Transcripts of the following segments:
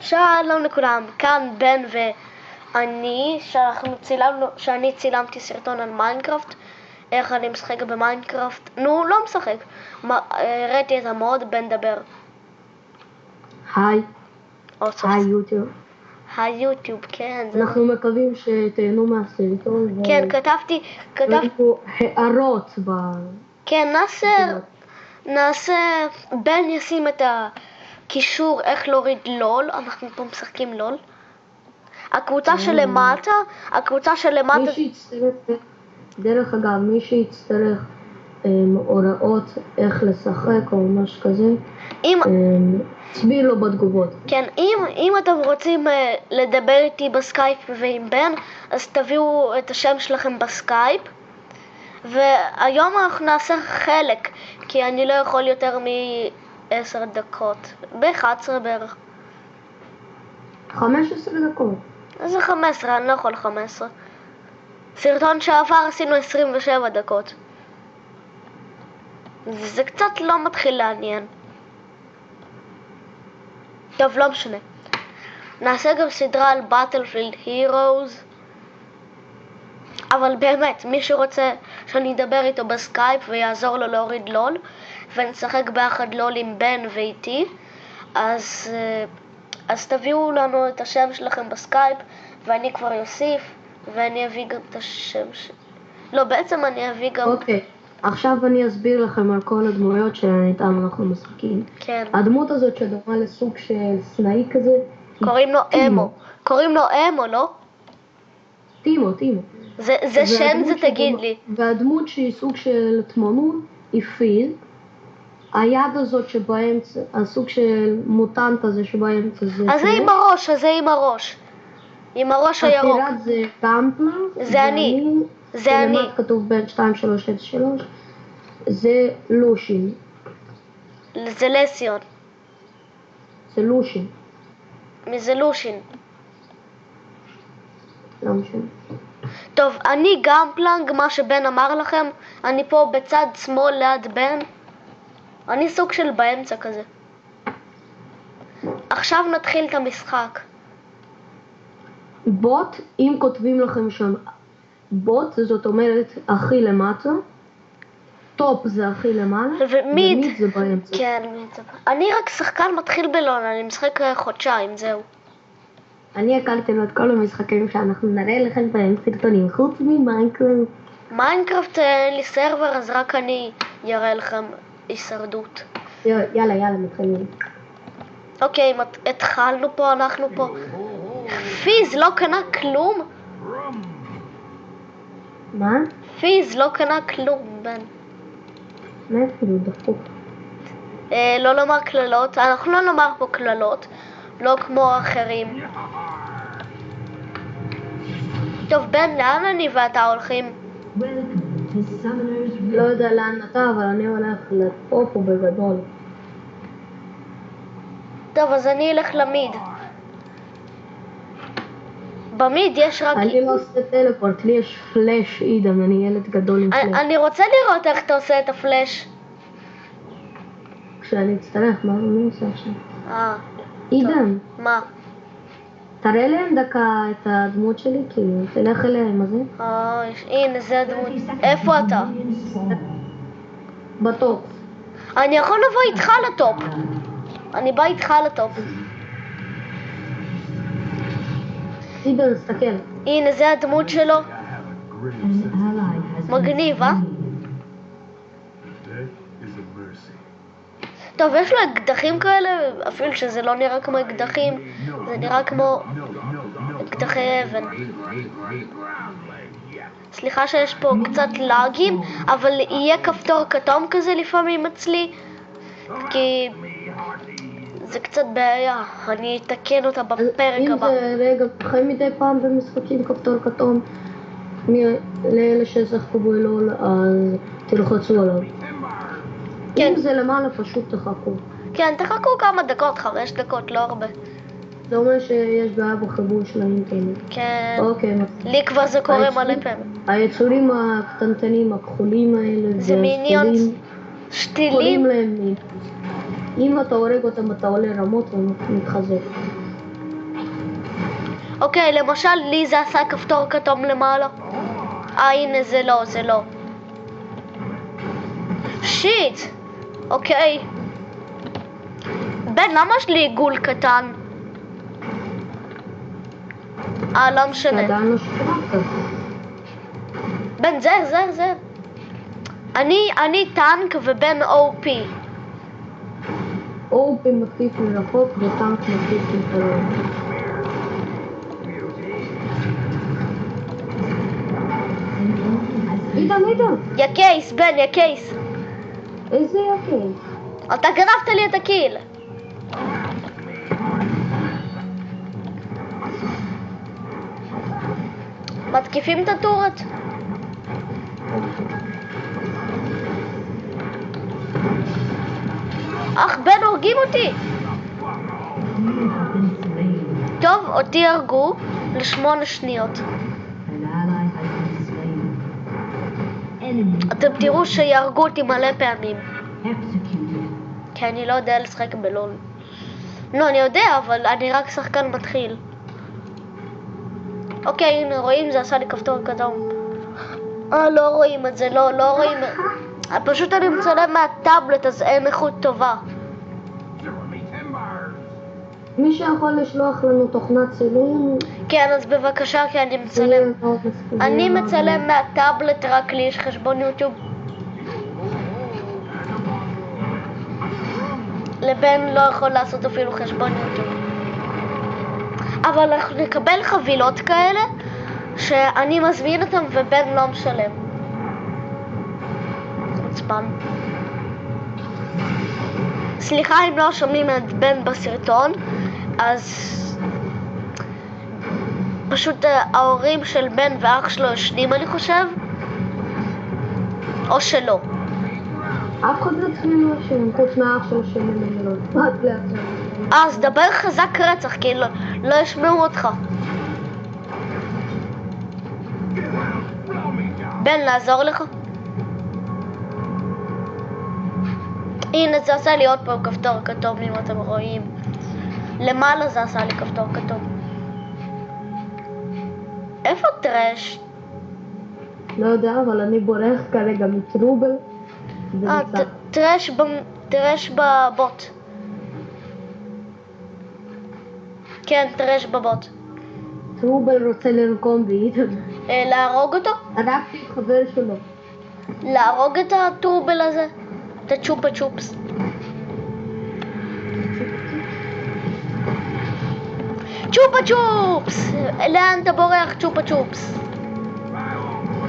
שלום לכולם, כאן בן ואני, שאני צילמתי סרטון על מיינקראפט, איך אני משחק במיינקראפט. לא משחק, ראיתי את המוד. בן דבר. היי יוטיוב. היוטיוב, כן. אנחנו מקווים שתהנו מהסרטון. כן, כתבתי פה הערות כן, נעשה, בן ישים את הקישור איך להוריד לול. אנחנו פה משחקים לול. הקבוצה שלמטה, דרך אגב, מי שיצטרך הוראות איך לשחק או משהו כזה, תסביר לו בתגובות. כן, אם אתם רוצים לדבר איתי בסקייפ ועם בן, אז תביאו את השם שלכם בסקייפ. והיום אנחנו נעשה חלק, כי אני לא יכול יותר מ10 דקות, ב-11 בערך. 15 דקות. זה 15, אני לא יכול 15. סרטון שעבר עשינו 27 דקות. זה קצת לא מתחיל לעניין. טוב, לא משנה. נעשה גם סדרה על Battlefield Heroes. אבל באמת, מי שרוצה שאני אדבר איתו בסקייפ ויעזור לו להוריד לול, ונשחק ביחד לול עם בן ואיתי, אז תביאו לנו את השם שלכם בסקייפ, ואני כבר יוסיף, ואני אביא גם את השם לא, בעצם אני אביא גם... אוקיי, עכשיו אני אסביר לכם על כל הדמויות שאיתן אנחנו משחקים. כן. הדמות הזאת שדומה לסוג של סנאי כזה, קוראים לו אמו. קוראים לו אמו, לא? טימו. זה שם, זה תגיד לי. והדמות שהיא סוג של תמונות היא פיל. היד הזאת שבאמצע, הסוג של מוטנט הזה שבאמצע זה... אז זה עם הראש, עם הראש הירוק. הפיראט זה גמפלר. זה אני. למטה כתוב בין 2303. זה לושין. זה לסיון. זה לושין. מי זה לושין? לא משנה. טוב, אני גמפלנג, מה שבן אמר לכם. אני פה בצד שמאל ליד בן. אני סוג של באמצע כזה. עכשיו נתחיל את המשחק. בוט, אם כותבים לכם שם בוט, זאת אומרת הכי למטה. טופ זה הכי למעלה. ומיד זה באמצע. כן, מיד זה באמצע. אני רק שחקן מתחיל בלון, אני משחק חודשיים, זהו. אני הקלתי לו את כל המשחקים שאנחנו נראה לכם בהם סרטונים, חוץ ממיינקראפט. מיינקראפט אין לי סרבר, אז רק אני יראה לכם הישרדות. יאללה, מתחילים. אוקיי, התחלנו פה, אנחנו פה. פיז לא קנה כלום? מה? פיז לא קנה כלום, בן. מה אפילו דפוק? לא לומר כללות, אנחנו לא נאמר פה כללות, לא כמו אחרים. טוב, בן, לאן אני ואתה הולכים? לא יודע לאן אתה, אבל אני הולך לפה פה בגדול. טוב, אז אני אלך למיד. במיד יש רק... אני לא עושה טלפורט, לי יש פלאש, עידן, אני ילד גדול עם פלאש. אני רוצה לראות איך אתה עושה את הפלאש. כשאני אצטרך, מה אני עושה עכשיו? עידן. מה? תראה להם דקה את הדמות שלי, כאילו, תלך אליה עם הזה. הנה, זה הדמות. איפה אתה? בטופ. אני יכול לבוא איתך לטופ. אני בא איתך לטופ. עידן, תסתכל. הנה, זה הדמות שלו. מגניב, אה? טוב, יש לו אקדחים כאלה, אפילו שזה לא נראה כמו אקדחים, זה נראה כמו אקדחי אבן. סליחה שיש פה קצת לאגים, אבל יהיה כפתור כתום כזה לפעמים אצלי, כי זה קצת בעיה, אני אתקן אותה בפרק הבא. אם זה רגע, לכם מדי פעם במשחקים כפתור כתום, לאלה ששחקו בלול, אז תלחצו עליו. כן. אם זה למעלה פשוט תחכו. כן, תחכו כמה דקות, 5 דקות, לא הרבה. זה אומר שיש בעיה בחיבור של האינטרנט. כן. אוקיי. לי כבר זה קורה מלא פעמים. היצורים הקטנטנים, הכחולים האלה, זה מיניונס שתילים. קוראים להם אם אתה הורג אותם אתה עולה רמות ומתחזק. אוקיי, למשל לי זה עשה כפתור כתום למעלה. הנה זה לא, זה לא. שיט! אוקיי. בן, למה יש לי עיגול קטן? לא משנה. עדיין לא שכחת. בן, זה. אני טנק ובן OP. OP מקיף מרחוק וטנק מקיף מקרוב. איתן. יא קייס, בן, יא קייס. איזה יפה. אתה גנבת לי את הקיל. מתקיפים את הטורט. אך בן, הורגים אותי. טוב, אותי הרגו ל8 שניות. אתם תראו שיהרגו אותי מלא פעמים. כי אני לא יודע לשחק בלול. לא, אני יודע, אבל אני רק שחקן מתחיל. אוקיי, הנה, רואים? זה עשה לי כפתור כתום. לא רואים את זה, לא רואים. פשוט אני מצלם מהטאבלט, אז אין איכות טובה. מי שיכול לשלוח לנו תוכנת צילום... כן, אז בבקשה, כי אני מצלם. אני מצלם מהטאבלט, רק לי יש חשבון יוטיוב. לבן לא יכול לעשות אפילו חשבון יוטיוב. אבל אנחנו נקבל חבילות כאלה שאני מזמין אותם ובן לא משלם. חוצפן. סליחה אם לא שומעים את בן בסרטון, אז פשוט ההורים של בן ואח שלו ישנים, אני חושב, או שלא. אף אחד לא צריכים לשם, חוץ מהאח שלו שממנו, רק לעצמם. אז דבר חזק רצח, כי לא ישמעו אותך. בן, לעזור לך? הנה, זה עשה לי עוד פעם כפתור כתום, אם אתם רואים. למעלה זה עשה לי כפתור כתום. איפה טרש? לא יודע, אבל אני בורח כרגע מטרובל. טרש בבוט. כן, טרש בבוט. טרובל רוצה לרקום באיתן. להרוג אותו? הרגתי את חבר שלו. להרוג את הטרובל הזה? את הצ'ופה צ'ופס. צ'ופה צ'ופס! לאן אתה בורח, צ'ופה צ'ופס?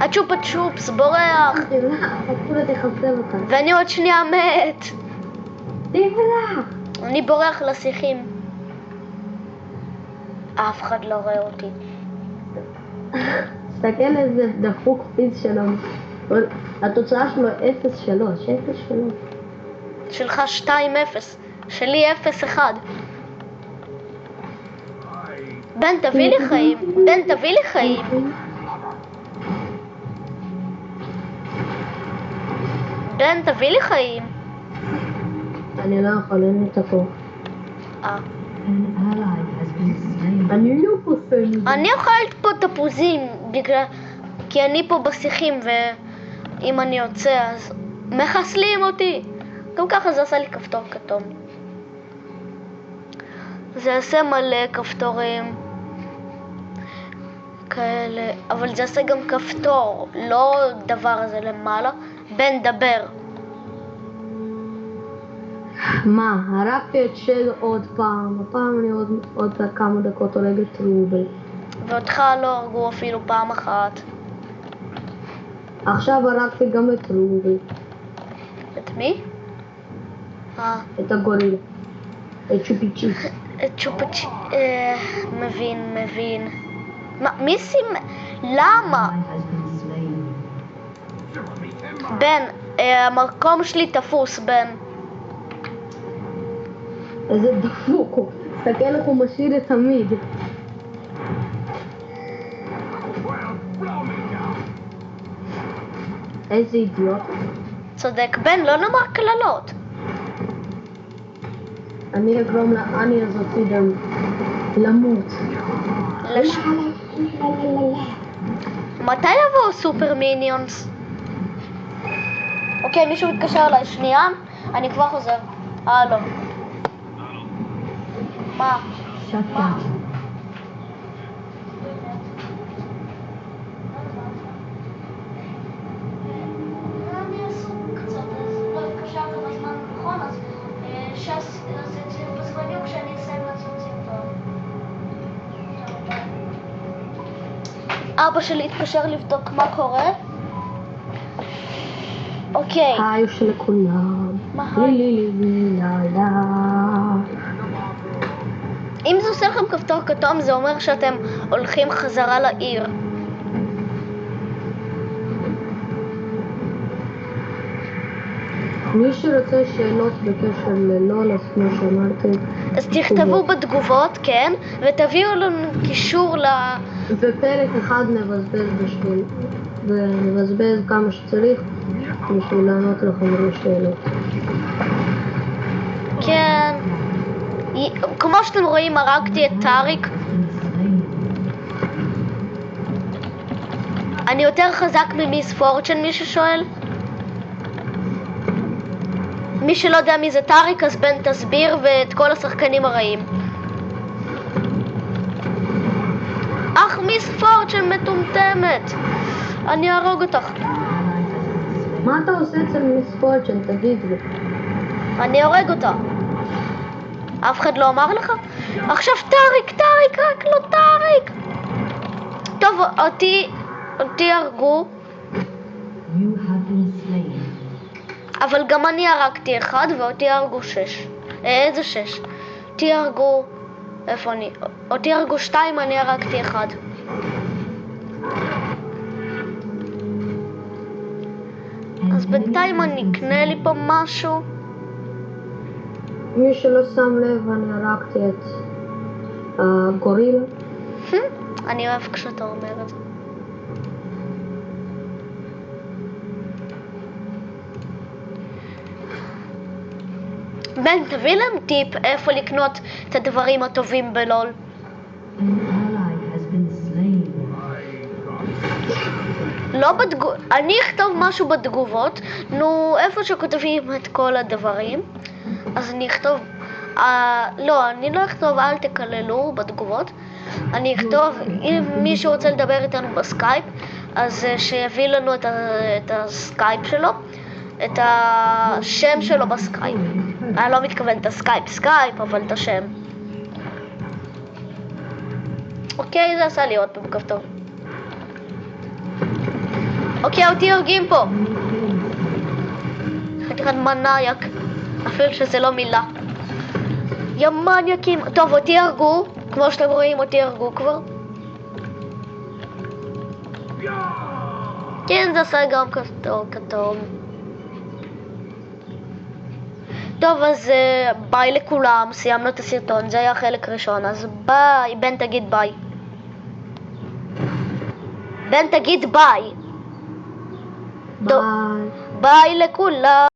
הצ'ופה צ'ופס בורח! ואני עוד שנייה מת! אני בורח לשיחים. אף אחד לא רואה אותי. תסתכל איזה דפוק פיז שלנו. התוצאה שלו 0-3. שלך 2-0. שלי 0-1. בן, תביא לי חיים. בן, תביא לי חיים. אני לא יכול, אין לי את הכוח. אני לא פוסל. אני אוכלת פה תפוזים, כי אני פה בשיחים, ואם אני יוצא אז מחסלים אותי. גם ככה זה עשה לי כפתור כתום. זה יעשה מלא כפתורים כאלה, אבל זה יעשה גם כפתור, לא דבר הזה למעלה. בן, דבר. מה? הרגתי את של עוד פעם. הפעם אני עוד כמה דקות הורגת טרובל. ואותך לא הרגו אפילו פעם אחת. עכשיו הרגתי גם את טרובל. את מי? את הגורילה. את צ'ופיצ'י. מבין. מי למה? בן, המקום שלי תפוס, בן. איזה דפוק הוא. תסתכל איך הוא משאיר את תמיד. איזה אידיוט. צודק, בן, לא נאמר כללות. אני אגרום לאני הזאתי גם למות. מתי יבואו סופר מיניונס? אוקיי, מישהו מתקשר אליי, שנייה, אני כבר חוזר. הלו. מה? מה? אני עסוק קצת, אז לא התקשרת בזמן נכון, אז בזמנים כשאני אסיים לעשות סרטון. אבא שלי התקשר לבדוק מה קורה. אוקיי. היי של כולם. אם זה עושה לכם כפתור כתום, זה אומר שאתם הולכים חזרה לעיר. מי שרוצה שאלות בקשר ללול, אז כמו שאמרתי, אז תכתבו בתגובות, כן, ותביאו לנו קישור ופרק אחד נבזבז כמה שצריך בשביל לענות לכם לשאלות. כן. כמו שאתם רואים, הרגתי את טאריק. אני יותר חזק ממיס פורצ'ן, מי ששואל. מי שלא יודע מי זה טאריק, אז בן תסביר, ואת כל השחקנים הרעים. אך מיס פורצ'ן מטומטמת. אני אהרוג אותך. מה אתה עושה אצל מיס פורצ'ן? תגיד לי. אני הורג אותה. אף אחד לא אמר לך? עכשיו טאריק, רק לא טאריק. טוב, אותי הרגו. אבל גם אני הרגתי אחד ואותי הרגו 6. איזה 6? אותי הרגו... איפה אני? אותי הרגו 2, אני הרגתי 1. אז בינתיים אני אקנה לי פה משהו. מי שלא שם לב, אני הרגתי את הגורילה. אני אוהב כשאתה אומר את זה. בן, תביא להם טיפ איפה לקנות את הדברים הטובים בלול. לא אני אכתוב משהו בתגובות, נו, איפה שכותבים את כל הדברים, אז אני אכתוב, לא, אני לא אכתוב אל תקללו בתגובות, אני אכתוב, אם מישהו רוצה לדבר איתנו בסקייפ, אז שיביא לנו את הסקייפ שלו, את השם שלו בסקייפ. אני לא מתכוון את הסקייפ, אבל את השם. אוקיי, זה עשה לי עוד פעם כפתור. אוקיי, אותי הרגים פה. חתיכת מניאק, אפילו שזה לא מילה. יא מניאקים. טוב, אותי הרגו, כמו שאתם רואים, אותי הרגו כבר. כן, זה עשה גם כפתור כתום. טוב, אז ביי לכולם, סיימנו את הסרטון, זה היה החלק ראשון, אז ביי, בן תגיד ביי. בן תגיד ביי. ביי. ביי לכולם.